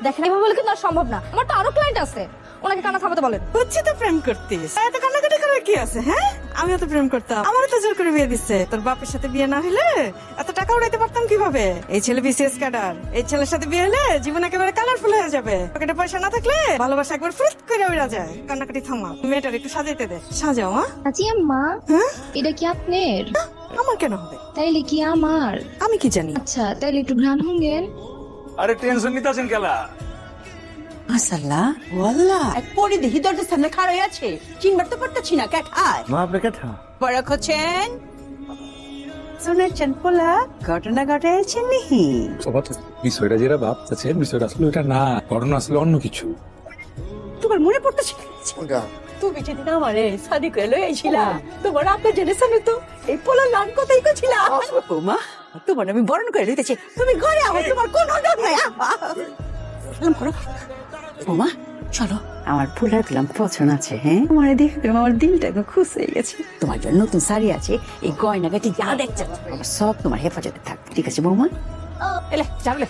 দেখেন এভাবে বলে কিন্তু আর সম্ভব না, আমার তো আরো ক্লায়েন্ট আছে, ওনাকে কানা থামাতে বলেন। হচ্ছে তো প্রেম করতিস, এত কান্নাকাটি করার কি আছে? হ্যাঁ, আমিও তো প্রেম করতাম, আমারও তো জোর করে বিয়ে দিচ্ছে। তোর বাপের সাথে বিয়ে না হলে এত টাকা উড়াইতে পারতাম কিভাবে? এই ছেলে বিসিএস ক্যাডার, এই ছেলের সাথে বিয়ে হলে জীবন একেবারে কালারফুল হয়ে যাবে। পকেটে পয়সা না থাকলে ভালোবাসা একবার ফুরুত করে উড়া যায়। কান্নাকাটি থামা, মেয়েটার একটু সাজাইতে দে। সাজাও মা। আজি আম্মা, হ্যাঁ, এটা কি আপনার? আমার কেন হবে? তাইলে কি আমার? আমি কি জানি? আচ্ছা তাইলে একটু ঘ্রাণ হুঙ্গেন। আরে টেনশন নিতে আছেন কেলা? মাশাআল্লাহ, ওয়াল্লাহ এক পরি দেখি দরজার সামনে খাড়াই আছে, চিনবার তো পারতাছি না কাঠায়। মা আপনি কেঠা? বড় হচ্ছেন শুনেছেন পোলা, ঘটনা ঘটাইছেন নাকি? বিষয়টা যেটা ভাবতেছেন বিষয়টা আসলে ওটা না, ঘটনা আসলে অন্য কিছু। তোমার মনে পড়তেছে? তুমি যেদিন আমারে সাদিক এলো এইছিলা, তোমার আপনি জেনেছেন তো এই পোলার নাম কথাই কছিলা। বৌমা, তোমার আমি বরণ করে দিতেছি, তুমি ঘরে আও, তোমার কোনো ডর নাই। সালাম করো। বৌমা চলো, আমার ফুলার পেলাম পছন্দ আছে। হ্যাঁ, আমার দেখে পেলাম, আমার দিলটা একদম খুশ হয়ে গেছে। তোমার জন্য নতুন শাড়ি আছে, এই গয়নাগাটি যা দেখছো আমার সব তোমার হেফাজতে থাকবে, ঠিক আছে বৌমা? এলে যাবলে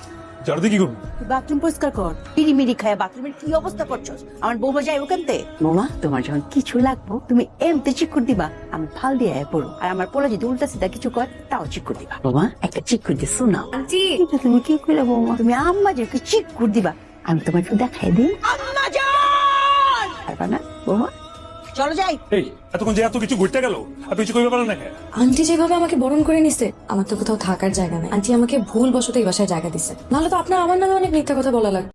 জলদি কি করবো? বাথরুম পরিষ্কার কর, মিরি খায় বাথরুমের কি অবস্থা করছস? আমার বৌমা যাই ওখানতে। বৌমা, তোমার যখন কিছু লাগবো তুমি এমতে চিকুর দিবা, আমি ফাল দিয়ে পড়ো। আর আমার পোলা যদি উল্টা সিধা কিছু কর তাও চিকুর দিবা। বৌমা একটা চিকুর দিয়ে শোনাও। আন্টি এটা তুমি কি করে বৌমা? তুমি আম্মা যে চিকুর দিবা, আমি তোমার একটু দেখাই দিই। আম্মা যান পারবা না বৌমা? চলো যাই। এই এতক্ষণ যে এত কিছু ঘুরতে গেল আপনি কিছু করতে পারেন না কেন? আন্টি যেভাবে আমাকে বরণ করে নিছে, আমার তো কোথাও থাকার জায়গা নাই। আন্টি আমাকে ভুল বশত এই বাসায় জায়গা দিছে, নাহলে তো আপনার আমার নামে অনেক মিথ্যা কথা বলা লাগবে।